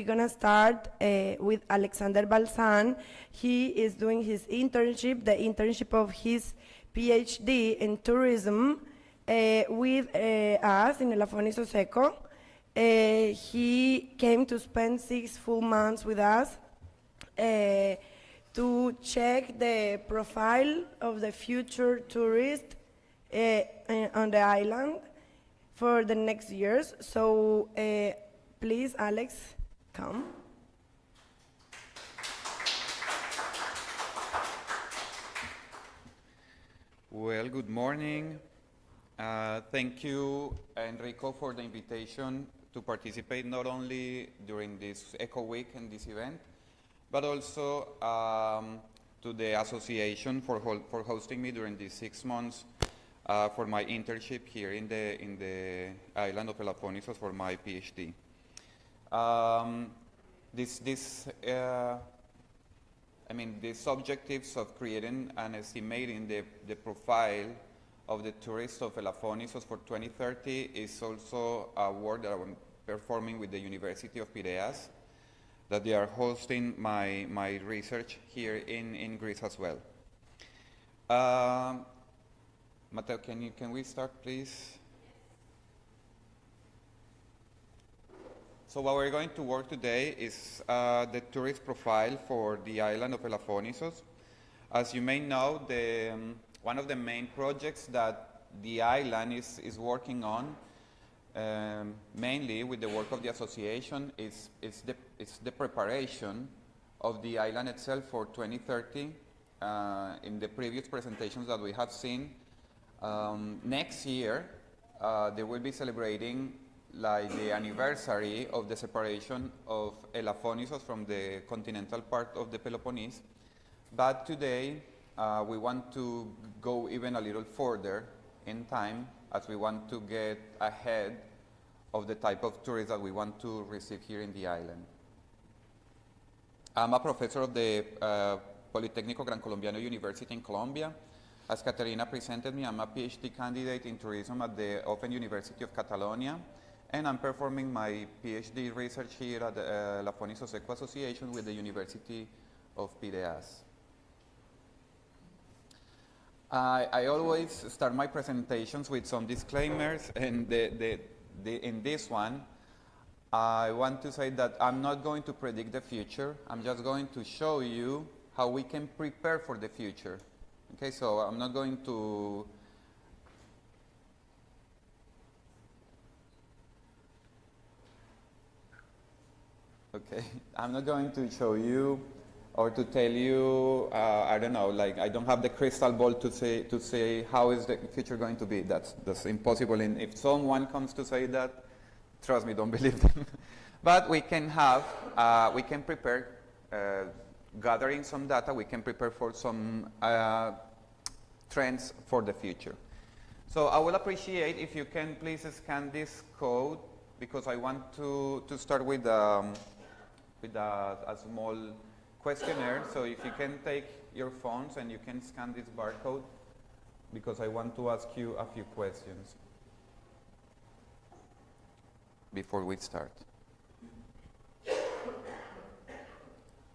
we're gonna start with Alexander Balzan. He is doing his internship, the internship of his PhD in tourism with us in El Afoniso Seco. He came to spend 6 full months with us to check the profile of the future tourist on the island for the next years. So please, Alex, come. Well, good morning. Thank you, Enrico, for the invitation to participate not only during this Eco Week and this event, but also to the association for hosting me during these 6 months for my internship here in the island of El Afonisos for my PhD. These objectives of creating and estimating the profile of the tourists of El Afonisos for 2030 is also a work that I'm performing with the University of Piraeus, that they are hosting my research here in Greece as well. Mateo, can we start, please? So what we're going to work today is the tourist profile for the island of El Afonisos. As you may know, one of the main projects that the island is working on, mainly with the work of the association, is the preparation of the island itself for 2030. In the previous presentations that we have seen, next year they will be celebrating like the anniversary of the separation of El Afonisos from the continental part of the Peloponnese. But today we want to go even a little further in time, as we want to get ahead of the type of tourists that we want to receive here in the island. I'm a professor of the Politécnico Gran Colombiano University in Colombia. As Caterina presented me, I'm a PhD candidate in tourism at the Open University of Catalonia, and I'm performing my PhD research here at the El Afonisos Eco Association with the University of Piraeus. I always start my presentations with some disclaimers, and in this one, I want to say that I'm not going to predict the future. I'm just going to show you how we can prepare for the future. Okay, so I'm not going to I'm not going to show you or to tell you, I don't know, like I don't have the crystal ball to say how is the future going to be. That's impossible. And if someone comes to say that, trust me, don't believe them. But we can prepare, gathering some data, we can prepare for some trends for the future. So I will appreciate if you can please scan this code, because I want to start with a small questionnaire. So if you can take your phones and you can scan this barcode, because I want to ask you a few questions before we start.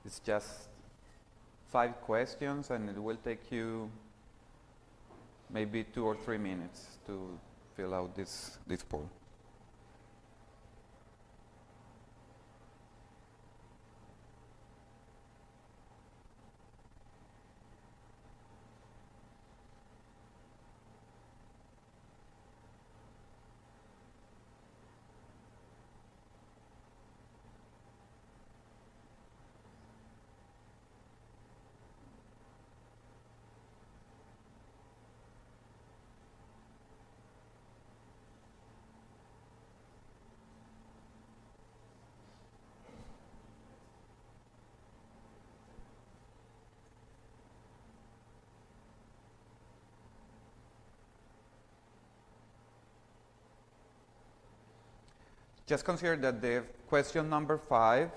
It's just 5 questions, and it will take you maybe 2 or 3 minutes to fill out this poll. Just consider that the question number 5,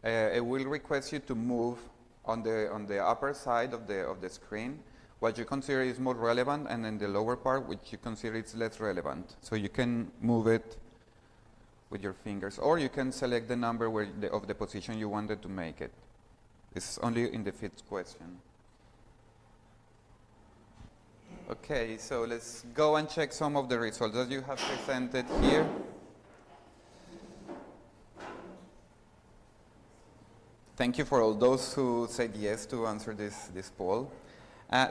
it will request you to move on the upper side of the screen what you consider is more relevant, and then the lower part which you consider is less relevant. So you can move it with your fingers, or you can select the number of the position you wanted to make it. It's only in the fifth question. Okay, so let's go and check some of the results that you have presented here. Thank you for all those who said yes to answer this poll.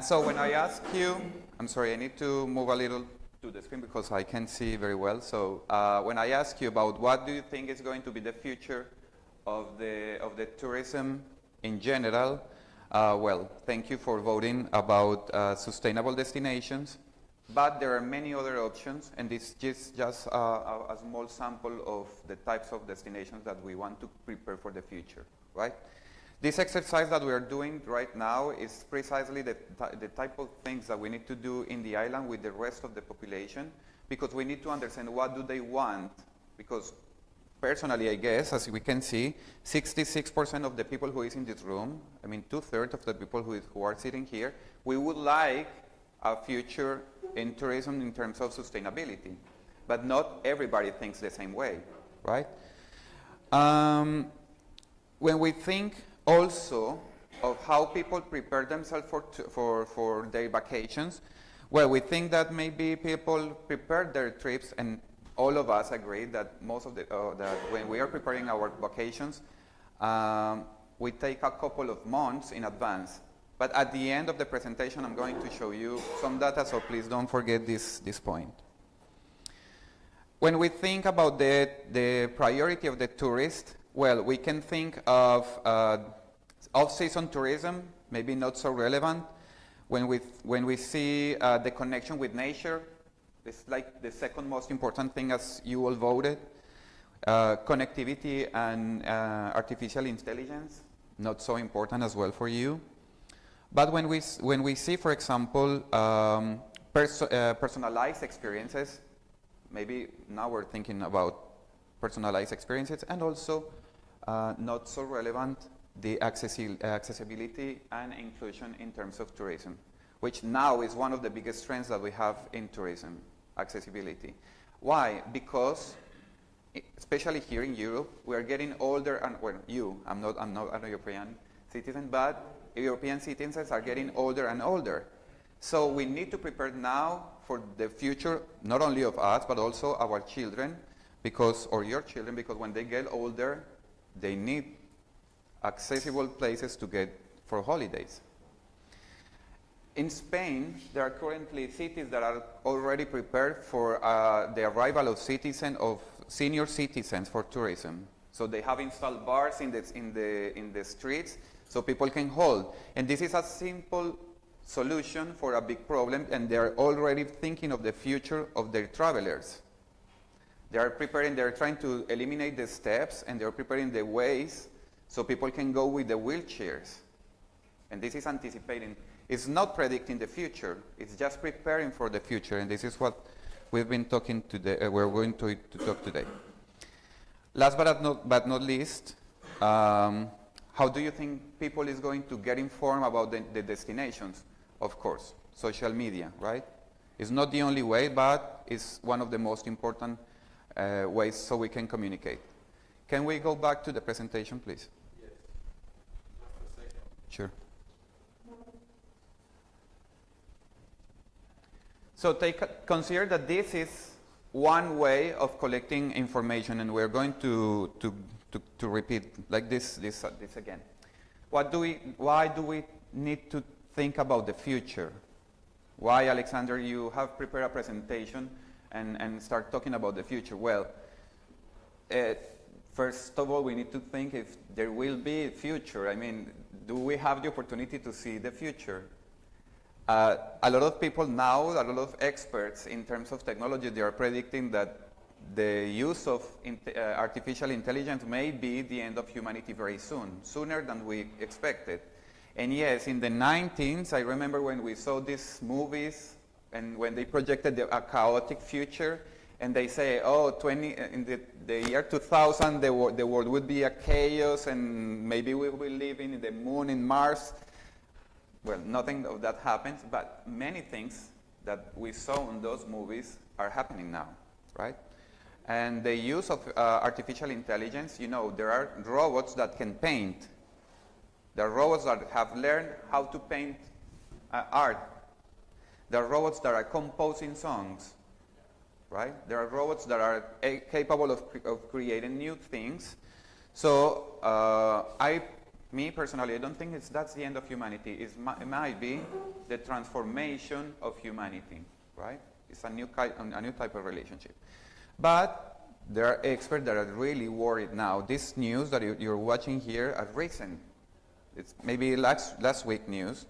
So when I ask you, I'm sorry, I need to move a little to the screen because I can't see very well. So when I ask you about what do you think is going to be the future of the tourism in general, well, thank you for voting about sustainable destinations, but there are many other options, and this is just a small sample of the types of destinations that we want to prepare for the future, right? This exercise that we are doing right now is precisely the type of things that we need to do in the island with the rest of the population, because we need to understand what do they want, because personally, I guess, as we can see, 66% of the people who is in this room, I mean 2/3 of the people who are sitting here, we would like a future in tourism in terms of sustainability. But not everybody thinks the same way, right? When we think also of how people prepare themselves for their vacations, well, we think that maybe people prepare their trips, and all of us agree that most of that when we are preparing our vacations, we take a couple of months in advance. But at the end of the presentation, I'm going to show you some data, so please don't forget this point. When we think about the priority of the tourist, well, we can think of off-season tourism, maybe not so relevant. When we see the connection with nature, it's like the second most important thing, as you all voted. Connectivity and artificial intelligence, not so important as well for you. But when we see, for example, personalized experiences, maybe now we're thinking about personalized experiences, and also not so relevant, the accessibility and inclusion in terms of tourism, which now is one of the biggest trends that we have in tourism, accessibility. Why? Because, especially here in Europe, we are getting older, and well, I'm not a European citizen, but European citizens are getting older and older. So we need to prepare now for the future, not only of us, but also our children, or your children, because when they get older, they need accessible places to get for holidays. In Spain, there are currently cities that are already prepared for the arrival of senior citizens for tourism. So they have installed bars in the streets so people can hold. And this is a simple solution for a big problem, and they're already thinking of the future of their travelers. They're trying to eliminate the steps, and they're preparing the ways so people can go with the wheelchairs. And this is anticipating. It's not predicting the future, it's just preparing for the future, and this is what we've been talking today, we're going to talk today. Last but not least, how do you think people is going to get informed about the destinations? Of course, social media, right? It's not the only way, but it's one of the most important ways so we can communicate. Can we go back to the presentation, please? Yes. Just a second. Sure. So consider that this is one way of collecting information, and we're going to repeat like this again. Why do we need to think about the future? Why, Alexander, you have prepared a presentation and start talking about the future? Well, first of all, we need to think if there will be a future. I mean, do we have the opportunity to see the future? A lot of people now, a lot of experts in terms of technology, they are predicting that the use of artificial intelligence may be the end of humanity very soon, sooner than we expected. And yes, in the 19s, I remember when we saw these movies and when they projected a chaotic future, and they say, oh, in the year 2000, the world would be a chaos, and maybe we will live in the moon, in Mars. Well, nothing of that happens, but many things that we saw in those movies are happening now, right? And the use of artificial intelligence, you know, there are robots that can paint. There are robots that have learned how to paint art. There are robots that are composing songs, right? There are robots that are capable of creating new things. So me personally, I don't think that's the end of humanity. It might be the transformation of humanity, right? It's a new type of relationship. But there are experts that are really worried now. This news that you're watching here are recent. It's maybe last week news.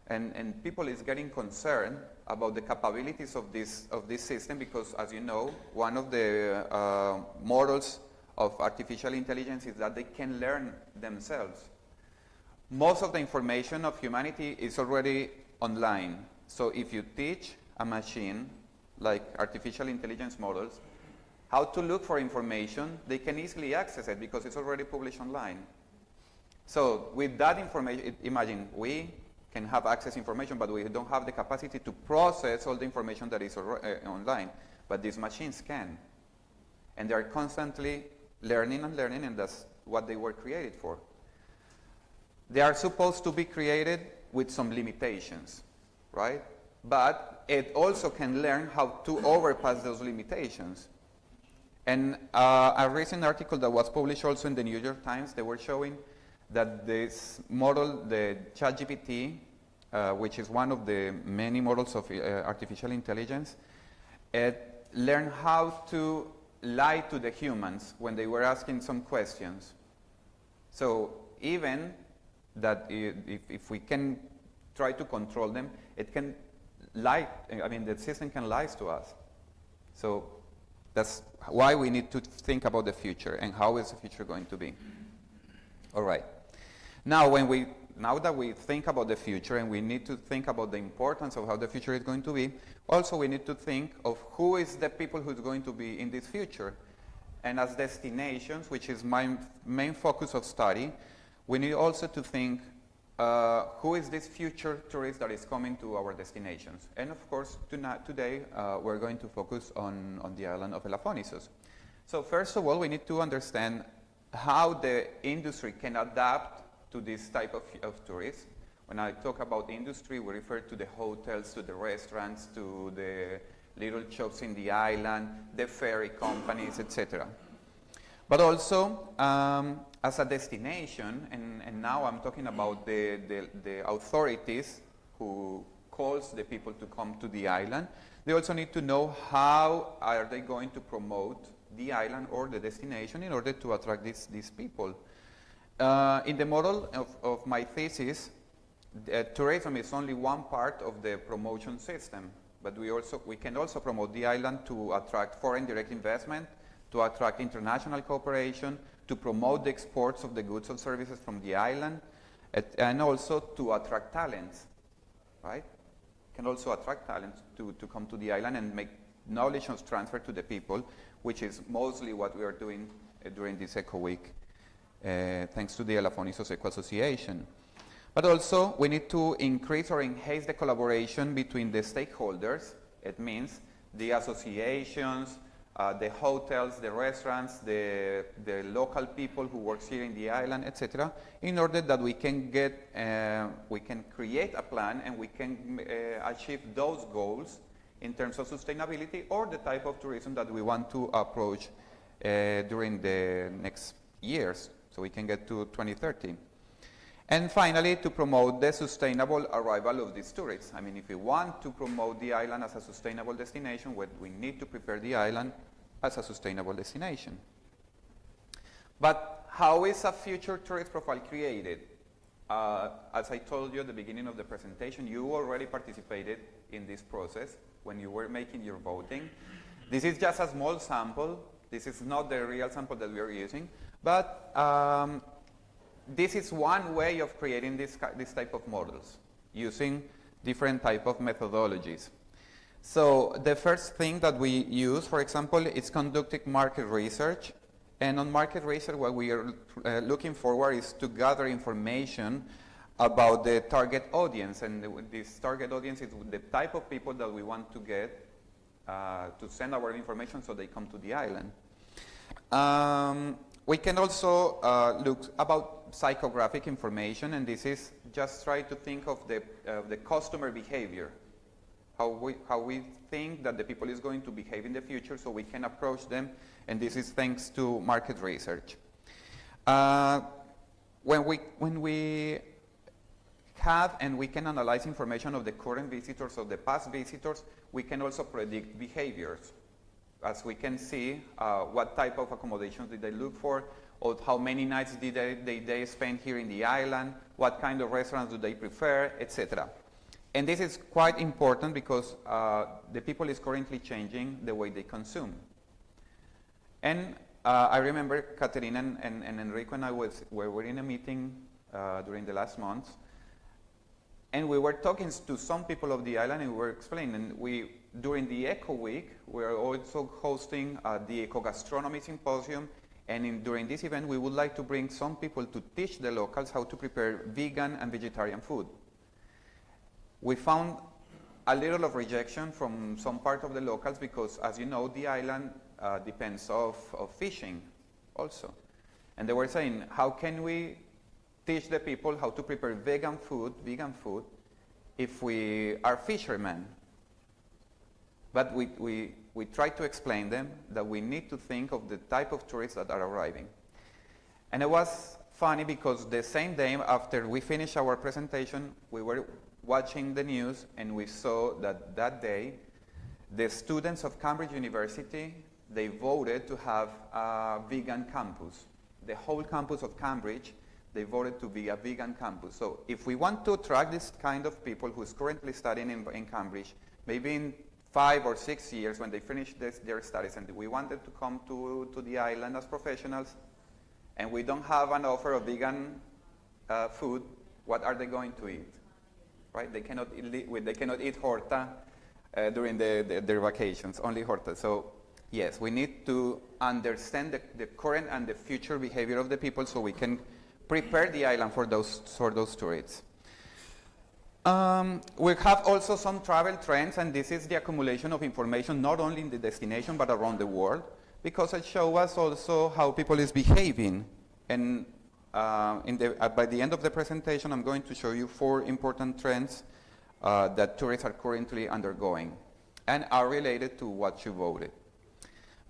And people is getting concerned about the capabilities of this system because, as you know, one of the models of artificial intelligence is that they can learn themselves. Most of the information of humanity is already online. So if you teach a machine, like artificial intelligence models, how to look for information, they can easily access it because it's already published online. So with that information, imagine we can have access information, but we don't have the capacity to process all the information that is online. But these machines can. And they are constantly learning, and that's what they were created for. They are supposed to be created with some limitations, right? But it also can learn how to overpass those limitations. And a recent article that was published also in the New York Times, they were showing that this model, the ChatGPT, which is one of the many models of artificial intelligence, it learned how to lie to the humans when they were asking some questions. So even that if we can try to control them, it can lie, I mean, the system can lie to us. So that's why we need to think about the future and how is the future going to be. All right. Now that we think about the future and we need to think about the importance of how the future is going to be, also we need to think of who is the people who's going to be in this future. And as destinations, which is my main focus of study, we need also to think who is this future tourist that is coming to our destinations. And of course, today we're going to focus on the island of Elafonisos. So first of all, we need to understand how the industry can adapt to this type of tourists. When I talk about industry, we refer to the hotels, to the restaurants, to the little shops in the island, the ferry companies, etc. But also, as a destination, and now I'm talking about the authorities who calls the people to come to the island, they also need to know how are they going to promote the island or the destination in order to attract these people. In the model of my thesis, tourism is only one part of the promotion system, but we can also promote the island to attract foreign direct investment, to attract international cooperation, to promote the exports of the goods and services from the island, and also to attract talents, right? Can also attract talents to come to the island and make knowledge transfer to the people, which is mostly what we are doing during this Eco Week, thanks to the Elafonisos Eco Association. But also, we need to increase or enhance the collaboration between the stakeholders. It means the associations, the hotels, the restaurants, the local people who work here in the island, etc., in order that we can create a plan and we can achieve those goals in terms of sustainability or the type of tourism that we want to approach during the next years, so we can get to 2030. And finally, to promote the sustainable arrival of these tourists. I mean, if we want to promote the island as a sustainable destination, we need to prepare the island as a sustainable destination. But how is a future tourist profile created? As I told you at the beginning of the presentation, you already participated in this process when you were making your voting. This is just a small sample. This is not the real sample that we are using, but this is one way of creating this type of models, using different type of methodologies. So the first thing that we use, for example, is conducting market research. And on market research, what we are looking forward is to gather information about the target audience. And this target audience is the type of people that we want to get to send our information so they come to the island. We can also look about psychographic information, and this is just try to think of the customer behavior, how we think that the people is going to behave in the future so we can approach them, and this is thanks to market research. When we have and we can analyze information of the current visitors, of the past visitors, we can also predict behaviors. As we can see, what type of accommodations did they look for, or how many nights did they spend here in the island, what kind of restaurants do they prefer, etc. And this is quite important because the people is currently changing the way they consume. And I remember Caterina and Enrico and I were in a meeting during the last months, and we were talking to some people of the island, and we were explaining. During the Eco Week, we are also hosting the Eco Gastronomy Symposium, and during this event, we would like to bring some people to teach the locals how to prepare vegan and vegetarian food. We found a little of rejection from some part of the locals because, as you know, the island depends of fishing also. And they were saying, how can we teach the people how to prepare vegan food, if we are fishermen? But we try to explain them that we need to think of the type of tourists that are arriving. And it was funny because the same day after we finished our presentation, we were watching the news and we saw that that day, the students of Cambridge University, they voted to have a vegan campus. The whole campus of Cambridge, they voted to be a vegan campus. So if we want to attract this kind of people who is currently studying in Cambridge, maybe in 5 or 6 years when they finish their studies, and we wanted to come to the island as professionals, and we don't have an offer of vegan food, what are they going to eat? Right? They cannot eat horta during their vacations, only horta. So yes, we need to understand the current and the future behavior of the people so we can prepare the island for those tourists. We have also some travel trends, and this is the accumulation of information not only in the destination but around the world, because it shows us also how people is behaving. And by the end of the presentation, I'm going to show you 4 important trends that tourists are currently undergoing and are related to what you voted.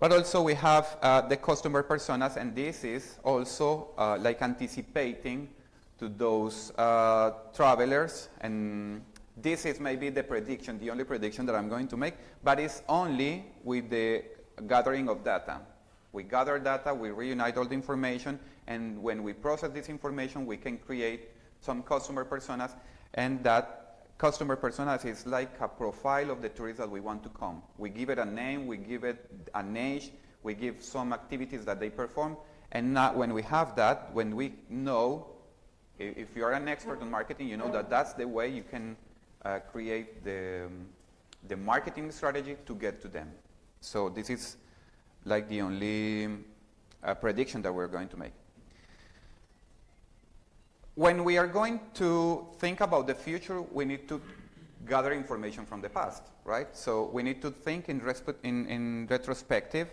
But also we have the customer personas, and this is also like anticipating to those travelers, and this is maybe the prediction, the only prediction that I'm going to make, but it's only with the gathering of data. We gather data, we reunite all the information, and when we process this information, we can create some customer personas, and that customer personas is like a profile of the tourists that we want to come. We give it a name, we give it an age, we give some activities that they perform, and now when we have that, when we know, if you are an expert on marketing, you know that that's the way you can create the marketing strategy to get to them. So this is like the only prediction that we're going to make. When we are going to think about the future, we need to gather information from the past, right? So we need to think in retrospective.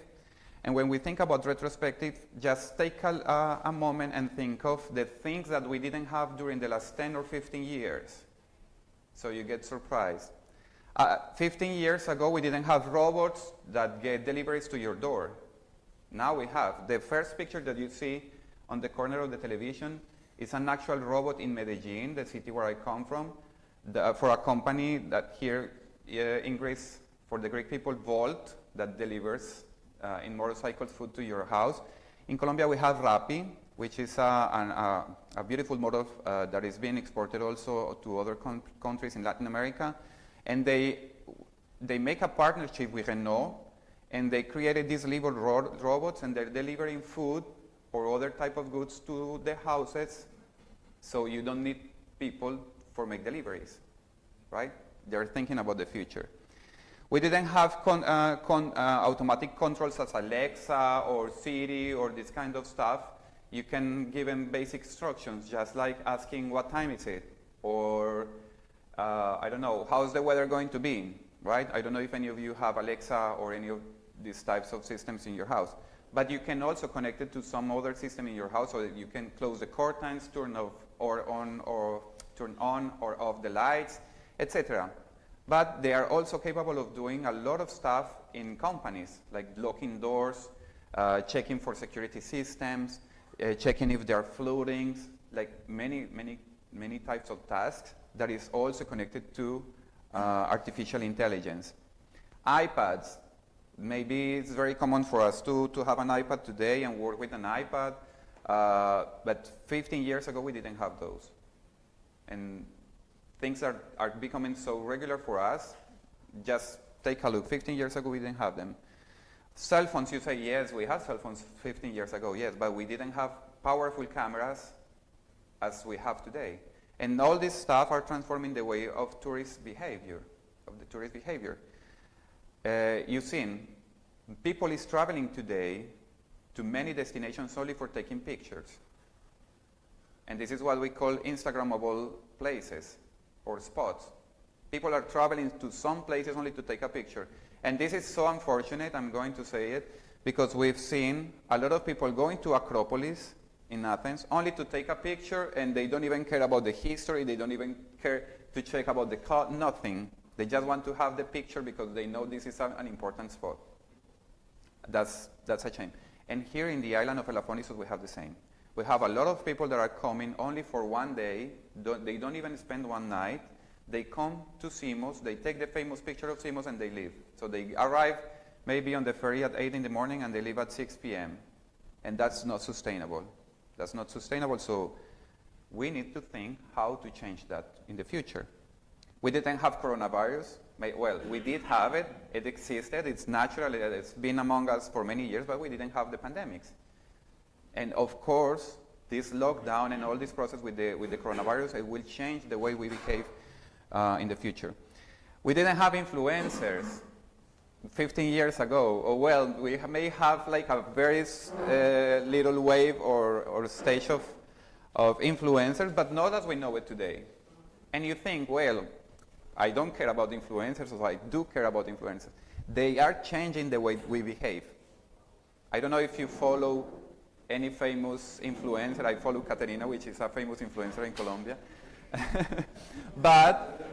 And when we think about retrospective, just take a moment and think of the things that we didn't have during the last 10 or 15 years. So you get surprised. 15 years ago, we didn't have robots that get deliveries to your door. Now we have. The first picture that you see on the corner of the television is an actual robot in Medellin, the city where I come from, for a company that here in Greece, for the Greek people, Volt, that delivers in motorcycles food to your house. In Colombia, we have Rappi, which is a beautiful model that is being exported also to other countries in Latin America. And they make a partnership with Renault, and they created these little robots, and they're delivering food or other type of goods to the houses, so you don't need people for make deliveries, right? They're thinking about the future. We didn't have automatic controls as Alexa or Siri or this kind of stuff. You can give them basic instructions, just like asking what time is it, or I don't know, how's the weather going to be? right? I don't know if any of you have Alexa or any of these types of systems in your house, but you can also connect it to some other system in your house so that you can close the curtains, turn on or off the lights, etc. But they are also capable of doing a lot of stuff in companies, like locking doors, checking for security systems, checking if there are floodings, like many types of tasks that is also connected to artificial intelligence. iPads. Maybe it's very common for us to have an iPad today and work with an iPad, but 15 years ago we didn't have those. And things are becoming so regular for us. Just take a look. 15 years ago we didn't have them. Cell phones, you say, yes, we had cell phones 15 years ago, yes, but we didn't have powerful cameras as we have today. And all this stuff are transforming the way of tourist behavior, You've seen, people is traveling today to many destinations only for taking pictures. And this is what we call Instagrammable places or spots. People are traveling to some places only to take a picture. And this is so unfortunate, I'm going to say it, because we've seen a lot of people going to Acropolis in Athens only to take a picture, and they don't even care about the history, they don't even care to check about the cost, nothing. They just want to have the picture because they know this is an important spot. That's a shame. And here in the island of Elafonisos, we have the same. We have a lot of people that are coming only for one day. They don't even spend one night. They come to Simos, they take the famous picture of Simos, and they leave. So they arrive maybe on the ferry at 8 in the morning, and they leave at 6 p.m. And that's not sustainable. That's not sustainable, so we need to think how to change that in the future. We didn't have coronavirus. Well, we did have it. It existed. It's natural. It's been among us for many years, but we didn't have the pandemics. And of course, this lockdown and all this process with the coronavirus, it will change the way we behave in the future. We didn't have influencers 15 years ago. Or well, we may have like a very little wave or stage of influencers, but not as we know it today. And you think, well, I don't care about influencers, or I do care about influencers. They are changing the way we behave. I don't know if you follow any famous influencer. I follow Caterina, which is a famous influencer in Colombia. But,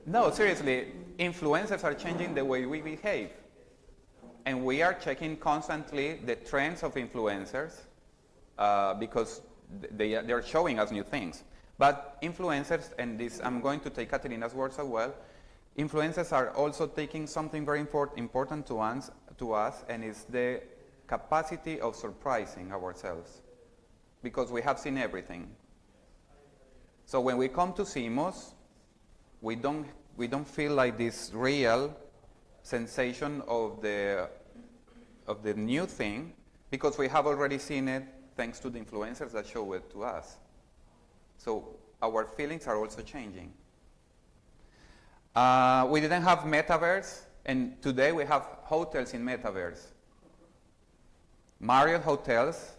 no, seriously, influencers are changing the way we behave. And we are checking constantly the trends of influencers because they are showing us new things. But influencers, and this I'm going to take Caterina's words as well, influencers are also taking something very important to us, and it's the capacity of surprising ourselves, because we have seen everything. So when we come to Simos, we don't feel like this real sensation of the new thing, because we have already seen it thanks to the influencers that show it to us. So our feelings are also changing. We didn't have metaverse, and today we have hotels in metaverse. Marriott hotels,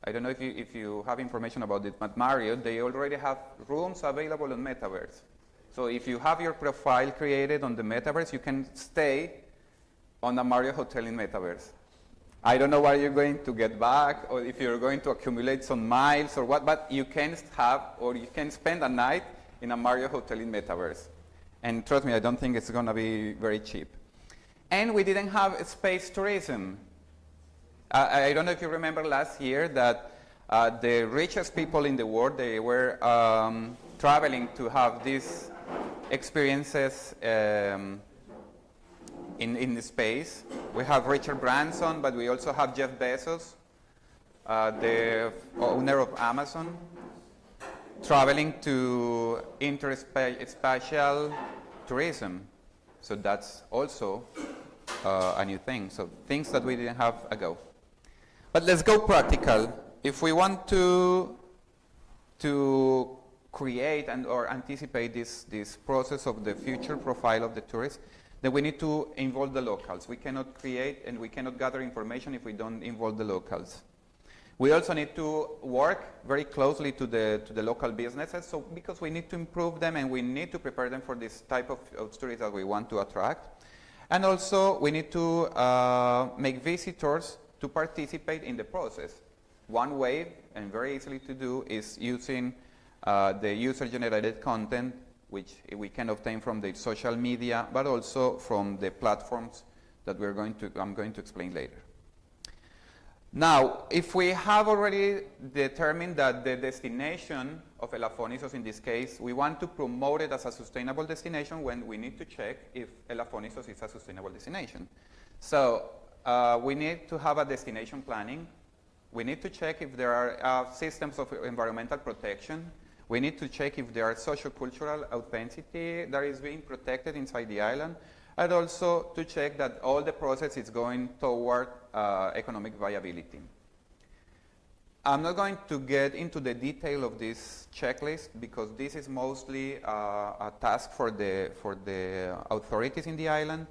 I don't know if you have information about it, but Marriott, they already have rooms available on metaverse. So if you have your profile created on the metaverse, you can stay on a Marriott hotel in metaverse. I don't know what you're going to get back, or if you're going to accumulate some miles or what, but you can have, or you can spend a night in a Marriott hotel in metaverse. And trust me, I don't think it's going to be very cheap. And we didn't have space tourism. I don't know if you remember last year that the richest people in the world, they were traveling to have these experiences in the space. We have Richard Branson, but we also have Jeff Bezos, the owner of Amazon, traveling to interspatial tourism. So that's also a new thing. So things that we didn't have ago. But let's go practical. If we want to create or anticipate this process of the future profile of the tourist, then we need to involve the locals. We cannot create and we cannot gather information if we don't involve the locals. We also need to work very closely to the local businesses, so because we need to improve them and we need to prepare them for this type of tourists that we want to attract. And also we need to make visitors to participate in the process. One way, and very easily to do, is using the user-generated content, which we can obtain from the social media, but also from the platforms that I'm going to explain later. Now, if we have already determined that the destination of Elafonisos, in this case, we want to promote it as a sustainable destination, when we need to check if Elafonisos is a sustainable destination. So we need to have a destination planning. We need to check if there are systems of environmental protection. We need to check if there are sociocultural authenticity that is being protected inside the island, and also to check that all the process is going toward economic viability. I'm not going to get into the detail of this checklist because this is mostly a task for the authorities in the island,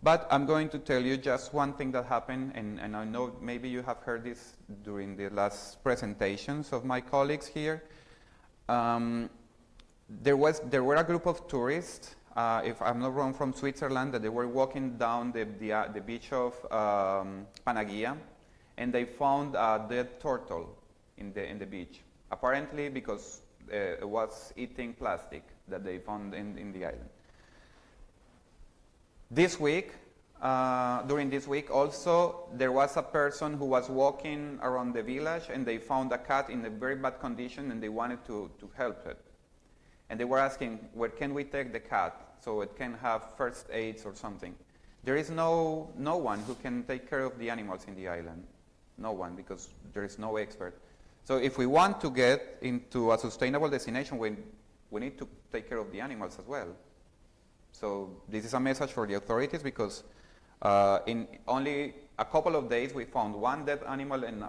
but I'm going to tell you just one thing that happened, and I know maybe you have heard this during the last presentations of my colleagues here. There were a group of tourists, if I'm not wrong, from Switzerland, that they were walking down the beach of Panagia, and they found a dead turtle in the beach, apparently because it was eating plastic that they found in the island. This week, during this week also, there was a person who was walking around the village, and they found a cat in a very bad condition, and they wanted to help it. And they were asking, where can we take the cat so it can have first aids or something? There is no one who can take care of the animals in the island. No one, because there is no expert. So if we want to get into a sustainable destination, we need to take care of the animals as well. So this is a message for the authorities, because in only a couple of days we found one dead animal, and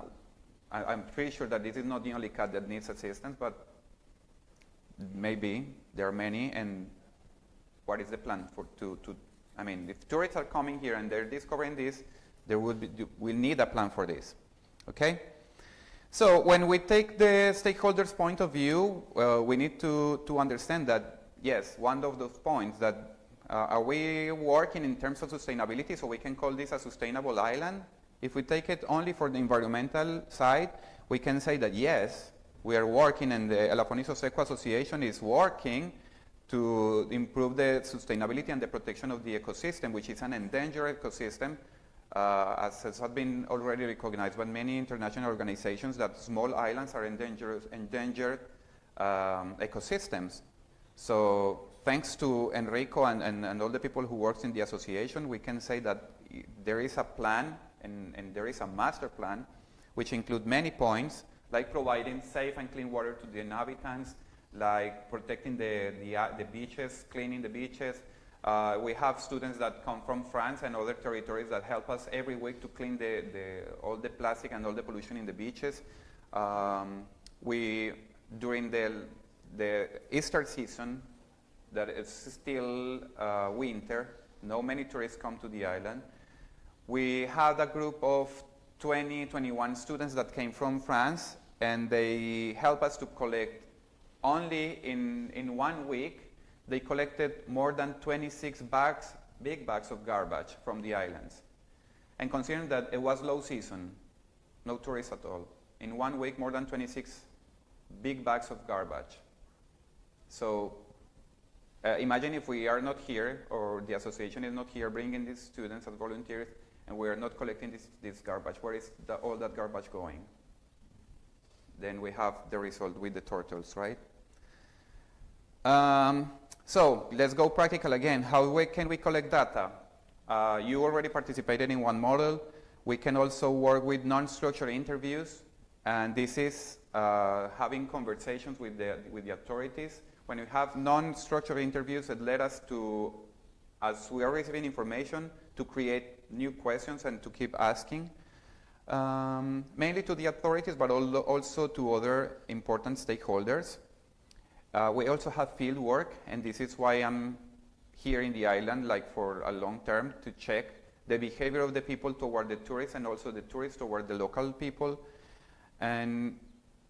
I'm pretty sure that this is not the only cat that needs assistance, but maybe there are many. And what is the plan I mean, if tourists are coming here and they're discovering this, we'll need a plan for this, okay? So when we take the stakeholders' point of view, we need to understand that, yes, one of those points that are we working in terms of sustainability, so we can call this a sustainable island? If we take it only for the environmental side, we can say that yes, we are working, and the Elafonisos Eco Association is working to improve the sustainability and the protection of the ecosystem, which is an endangered ecosystem, as has been already recognized by many international organizations, that small islands are endangered ecosystems. So thanks to Enrico and all the people who work in the association, we can say that there is a plan, and there is a master plan, which include many points, like providing safe and clean water to the inhabitants, like protecting the beaches, cleaning the beaches. We have students that come from France and other territories that help us every week to clean all the plastic and all the pollution in the beaches. During the Easter season, that is still winter, many tourists come to the island. We had a group of 21 students that came from France, and they help us to collect. Only in 1 week, they collected more than 26 big bags of garbage from the islands. And considering that it was low season, no tourists at all, in 1 week, more than 26 big bags of garbage. So imagine if we are not here, or the association is not here bringing these students as volunteers, and we are not collecting this garbage. Where is all that garbage going? Then we have the result with the turtles, right? So let's go practical again. How can we collect data? You already participated in one model. We can also work with non-structured interviews, and this is having conversations with the authorities. When you have non-structured interviews, it led us to, as we are receiving information, to create new questions and to keep asking, mainly to the authorities, but also to other important stakeholders. We also have field work, and this is why I'm here in the island, like for a long term, to check the behavior of the people toward the tourists, and also the tourists toward the local people. And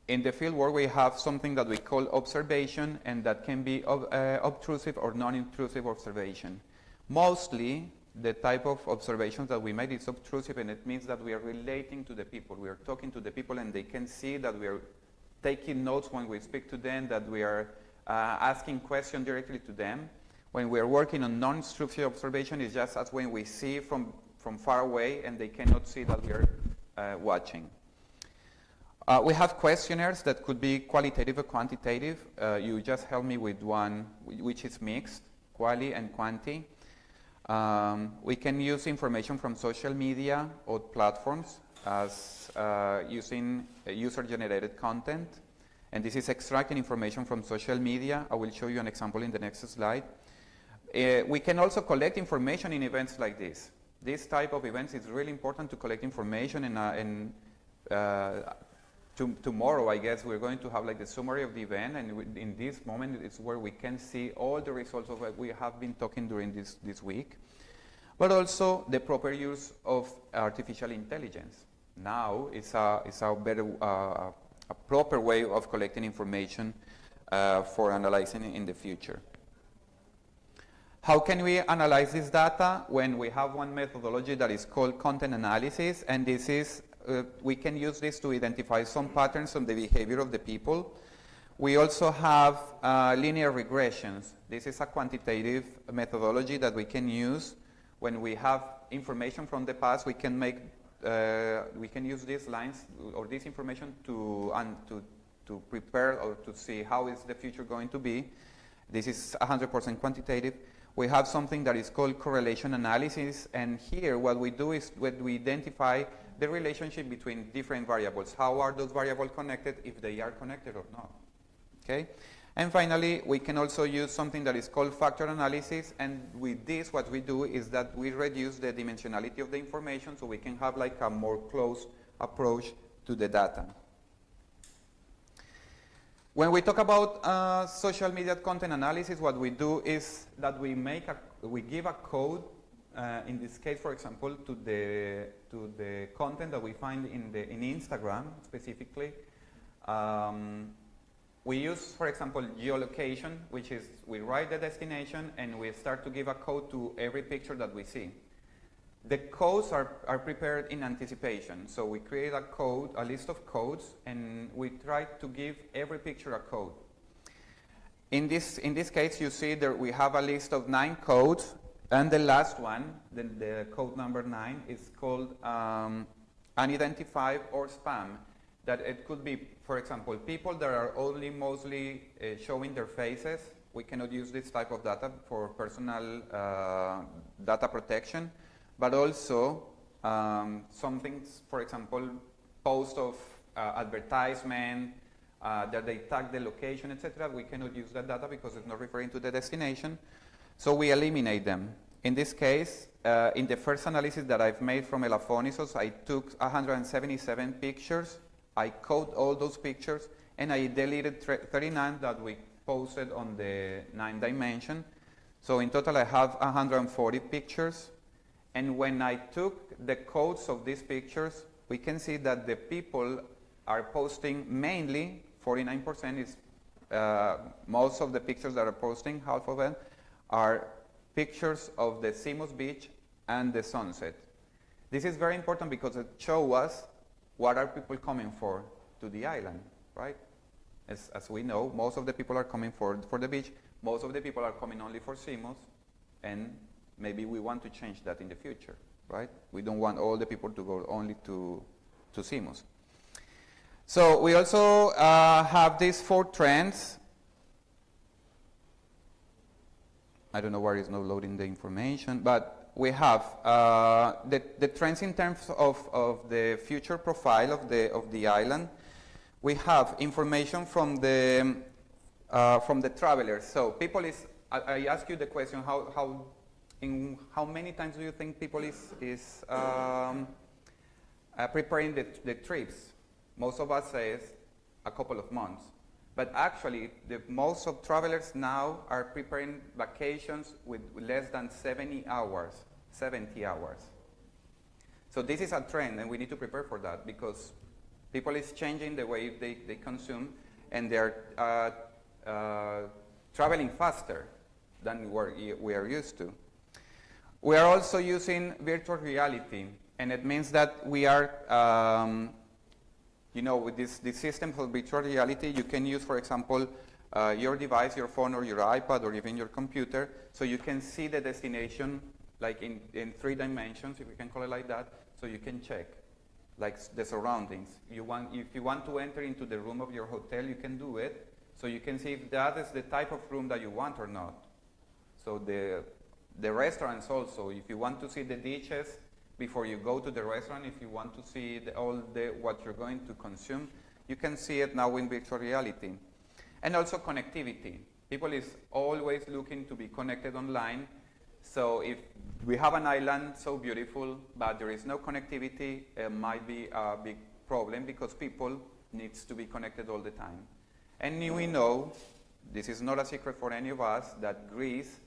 in the field work, we have something that we call observation, and that can be obtrusive or non-intrusive observation. Mostly, the type of observations that we made is obtrusive, and it means that we are relating to the people. We are talking to the people, and they can see that we are taking notes when we speak to them, that we are asking questions directly to them. When we are working on non-intrusive observation, it's just as when we see from far away, and they cannot see that we are watching. We have questionnaires that could be qualitative or quantitative. You just help me with one, which is mixed, quali and quanti. We can use information from social media or platforms as using user-generated content. And this is extracting information from social media. I will show you an example in the next slide. We can also collect information in events like this. This type of events is really important to collect information, and tomorrow, I guess, we're going to have like the summary of the event, and in this moment, it's where we can see all the results of what we have been talking during this week, but also the proper use of artificial intelligence. Now, it's a better, a proper way of collecting information for analyzing in the future. How can we analyze this data? When we have one methodology that is called content analysis, and this is we can use this to identify some patterns on the behavior of the people. We also have linear regressions. This is a quantitative methodology that we can use when we have information from the past. We can use these lines or this information to prepare or to see how is the future going to be. This is 100% quantitative. We have something that is called correlation analysis, and here what we do is we identify the relationship between different variables. How are those variables connected, if they are connected or not? Okay? And finally, we can also use something that is called factor analysis, and with this what we do is that we reduce the dimensionality of the information so we can have like a more close approach to the data. When we talk about social media content analysis, what we do is that we give a code, in this case, for example, to the content that we find in Instagram specifically. We use, for example, geolocation, which is we write the destination and we start to give a code to every picture that we see. The codes are prepared in anticipation. So we create a code, a list of codes, and we try to give every picture a code. In this case, you see that we have a list of 9 codes, and the last one, the code number 9, is called unidentified or spam. That it could be, for example, people that are only mostly showing their faces. We cannot use this type of data for personal data protection. But also some things, for example, post of advertisement, that they tag the location, etc. We cannot use that data because it's not referring to the destination. So we eliminate them. In this case, in the first analysis that I've made from Elafonisos, I took 177 pictures. I coded all those pictures, and I deleted 39 that we posted on the 9 dimension. So in total, I have 140 pictures. And when I took the codes of these pictures, we can see that the people are posting mainly, 49% is, most of the pictures that are posting, half of them, are pictures of the Semos Beach and the sunset. This is very important because it shows us what are people coming for to the island, right? As we know, most of the people are coming for the beach, most of the people are coming only for Semos, and maybe we want to change that in the future, right? We don't want all the people to go only to Semos. So we also have these 4 trends. I don't know why it's not loading the information, but we have the trends in terms of the future profile of the island. We have information from the travelers. So people is, I ask you the question, how many times do you think people is preparing the trips? Most of us say a couple of months. But actually, most of travelers now are preparing vacations with less than 70 hours. So this is a trend, and we need to prepare for that because People is changing the way they consume, and they're traveling faster than we are used to. We are also using virtual reality, and it means that we are, with this system for virtual reality, you can use, for example, your device, your phone or your iPad or even your computer, so you can see the destination like in 3 dimensions, if we can call it like that, so you can check like the surroundings. If you want to enter into the room of your hotel, you can do it, so you can see if that is the type of room that you want or not. So the restaurants also, if you want to see the dishes before you go to the restaurant, if you want to see what you're going to consume, you can see it now in virtual reality. And also connectivity. People is always looking to be connected online. So if we have an island so beautiful, but there is no connectivity, it might be a big problem because people needs to be connected all the time. And we know, this is not a secret for any of us, that Greece,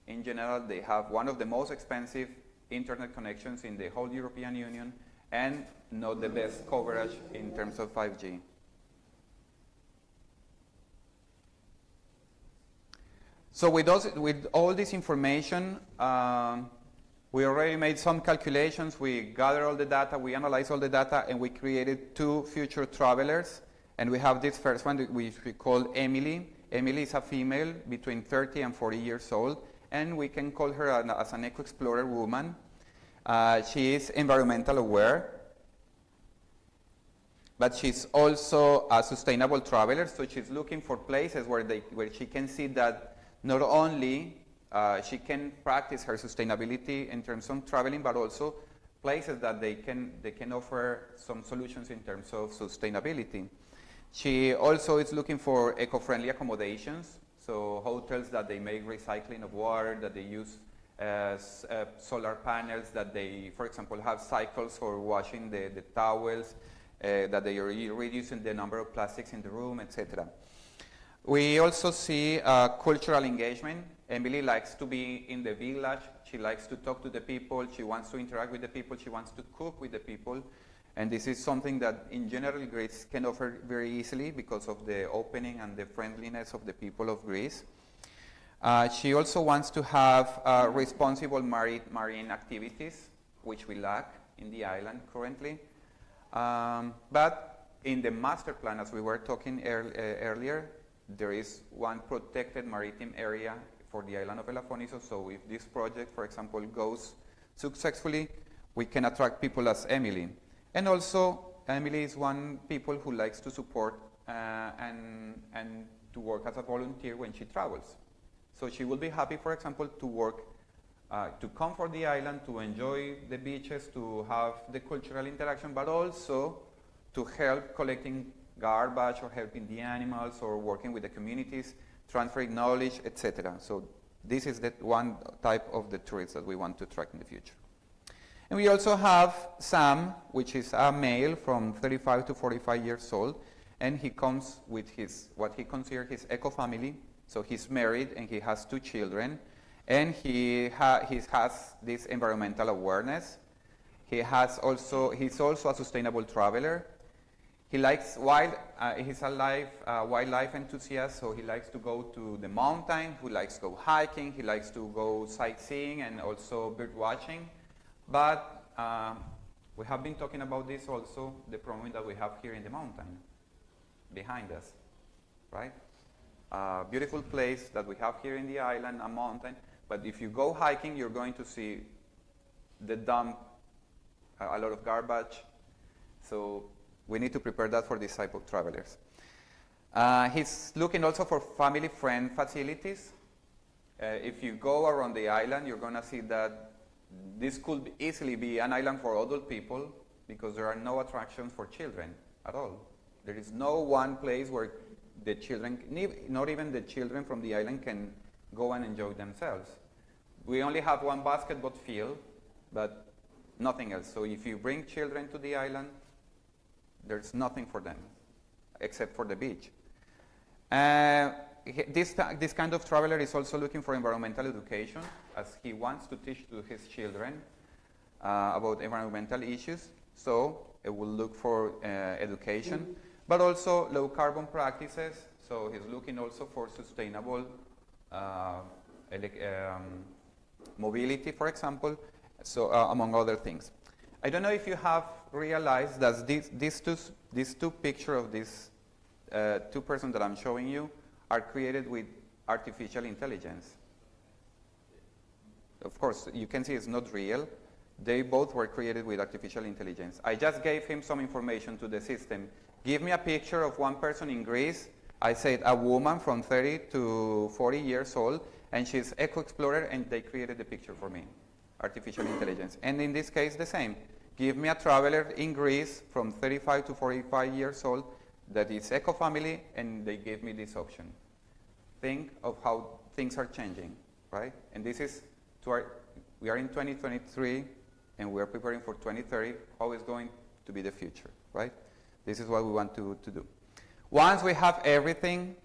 in general, they have one of the most expensive internet connections in the whole European Union and not the best coverage in terms of 5G. So with all this information, we already made some calculations. We gathered all the data, we analyzed all the data, and we created 2 future travelers. And we have this first one, which we call Emily. Emily is a female between 30 and 40 years old, and we can call her as an eco-explorer woman. She is environmental aware, but she's also a sustainable traveler, so she's looking for places where she can see that not only she can practice her sustainability in terms of traveling, but also places that they can offer some solutions in terms of sustainability. She also is looking for eco-friendly accommodations, so hotels that they make recycling of water, that they use solar panels, that they, for example, have cycles for washing the towels, that they are reducing the number of plastics in the room, etc. We also see cultural engagement. Emily likes to be in the village. She likes to talk to the people. She wants to interact with the people. She wants to cook with the people. And this is something that, in general, Greece can offer very easily because of the opening and the friendliness of the people of Greece. She also wants to have responsible marine activities, which we lack in the island currently. But in the master plan, as we were talking earlier, there is one protected maritime area for the island of Elafonisos. So if this project, for example, goes successfully, we can attract people as Emily. And also, Emily is one people who likes to support and to work as a volunteer when she travels. So she will be happy, for example, to work, to come for the island, to enjoy the beaches, to have the cultural interaction, but also to help collecting garbage or helping the animals or working with the communities, transferring knowledge, etc. So this is the one type of the tourists that we want to attract in the future. And we also have Sam, which is a male from 35 to 45 years old, and he comes with what he considers his eco-family. So he's married and he has 2 children, and he has this environmental awareness. He's also a sustainable traveler. He likes he's a wildlife enthusiast, so he likes to go to the mountain, he likes to go hiking, he likes to go sightseeing and also bird watching. But we have been talking about this also, the problem that we have here in the mountain, behind us, right? Beautiful place that we have here in the island, a mountain, but if you go hiking, you're going to see the dump, a lot of garbage, so we need to prepare that for this type of travelers. He's looking also for family-friend facilities. If you go around the island, you're going to see that this could easily be an island for adult people because there are no attractions for children at all. There is no one place where the children, not even the children from the island, can go and enjoy themselves. We only have one basketball field, but nothing else. So if you bring children to the island, there's nothing for them except for the beach. This kind of traveler is also looking for environmental education, as he wants to teach to his children about environmental issues. So It will look for education, but also low carbon practices. So he's looking also for sustainable mobility, for example, so among other things. I don't know if you have realized that these two pictures of these two persons that I'm showing you are created with artificial intelligence. Of course, you can see it's not real. They both were created with artificial intelligence. I just gave him some information to the system. Give me a picture of one person in Greece. I said a woman from 30 to 40 years old, and she's eco-explorer, and they created the picture for me, artificial intelligence. And in this case, the same. Give me a traveler in Greece from 35 to 45 years old that is eco-family, and they gave me this option. Think of how things are changing, right? And this is, we are in 2023, and we are preparing for 2030, how is going to be the future, right? This is what we want to do. Once we have everything,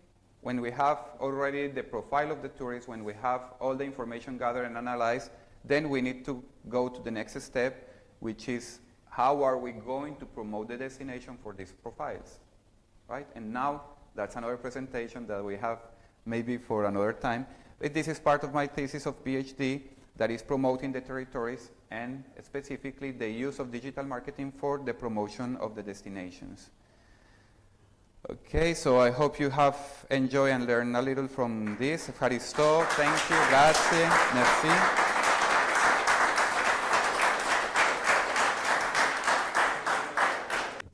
when we have already the profile of the tourist, when we have all the information gathered and analyzed, then we need to go to the next step, which is how are we going to promote the destination for these profiles, right? And now that's another presentation that we have maybe for another time. But this is part of my thesis of PhD that is promoting the territories and specifically the use of digital marketing for the promotion of the destinations. Okay, so I hope you have enjoyed and learned a little from this. Ευχαριστώ, thank you, grazie, merci.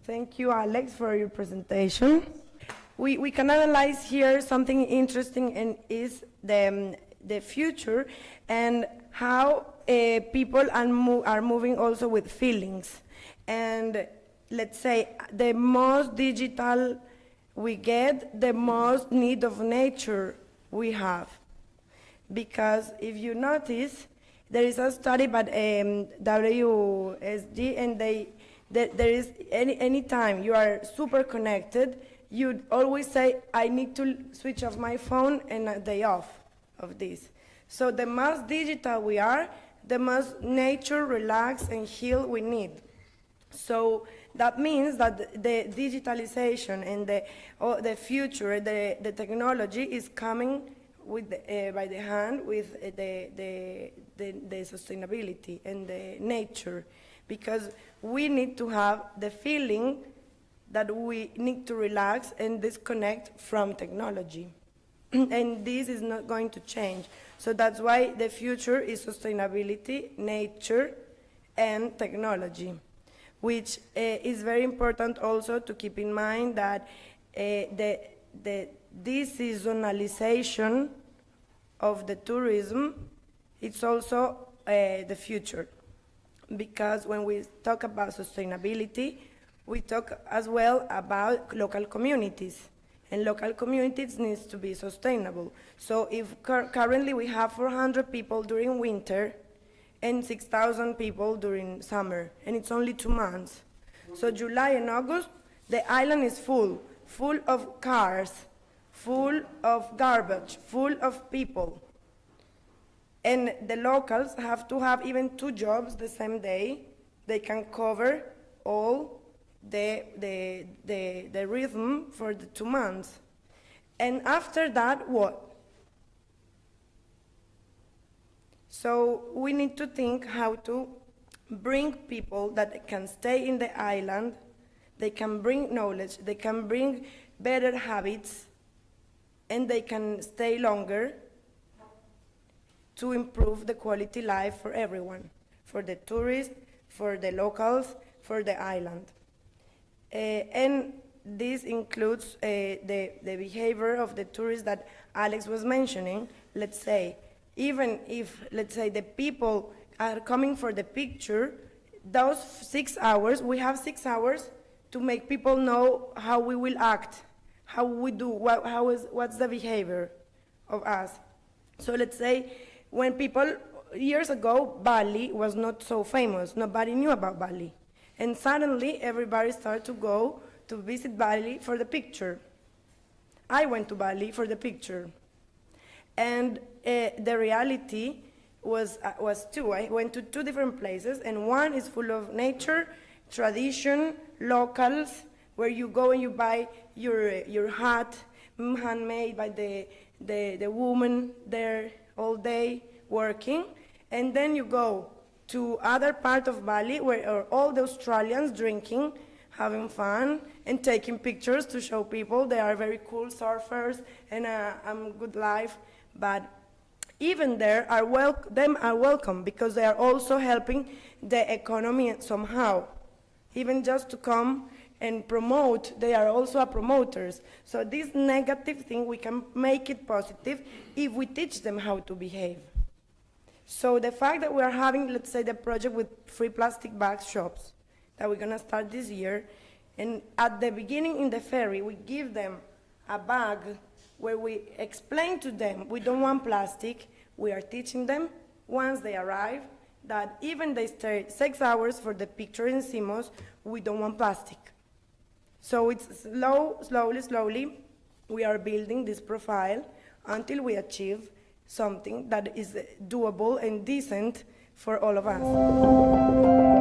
Thank you, Alex, for your presentation. We can analyze here something interesting, and is the future and how people are moving also with feelings. And let's say the most digital we get, the most need of nature we have. Because if you notice, there is a study by WSG, and there is any time you are super connected, you always say, I need to switch off my phone and a day off of this. So the most digital we are, the most nature, relax, and heal we need. So that means that the digitalization and the future, the technology is coming with by the hand with the sustainability and the nature, because we need to have the feeling that we need to relax and disconnect from technology. And this is not going to change. So that's why the future is sustainability, nature, and technology, which is very important also to keep in mind that the deseasonalization of the tourism, it's also the future. Because when we talk about sustainability, we talk as well about local communities. And local communities needs to be sustainable. So if currently we have 400 people during winter and 6,000 people during summer, and it's only 2 months. So July and August, the island is full of cars, full of garbage, full of people. And the locals have to have even 2 jobs the same day. They can cover all the rhythm for the 2 months. And after that, what? So we need to think how to bring people that can stay in the island, they can bring knowledge, they can bring better habits, and they can stay longer to improve the quality life for everyone, for the tourists, for the locals, for the island. And this includes the behavior of the tourists that Alex was mentioning. Let's say, even if, let's say, the people are coming for the picture, those 6 hours, we have 6 hours to make people know how we will act, how we do, what's the behavior of us. So let's say, when people, years ago, Bali was not so famous, nobody knew about Bali. And suddenly, everybody started to go to visit Bali for the picture. I went to Bali for the picture. And the reality was 2. I went to 2 different places, and one is full of nature, tradition, locals, where you go and you buy your hat, handmade by the woman there all day working, and then you go to other part of Bali where are all the Australians drinking, having fun, and taking pictures to show people they are very cool surfers and good life. But even there, them are welcome because they are also helping the economy somehow. Even just to come and promote, they are also a promoters. So this negative thing, we can make it positive if we teach them how to behave. So the fact that we are having, let's say, the project with free plastic bag shops that we're gonna start this year, and at the beginning in the ferry, we give them a bag where we explain to them we don't want plastic. We are teaching them once they arrive that even they stay 6 hours for the picture in Simos, we don't want plastic. So it's slowly, we are building this profile until we achieve something that is doable and decent for all of us.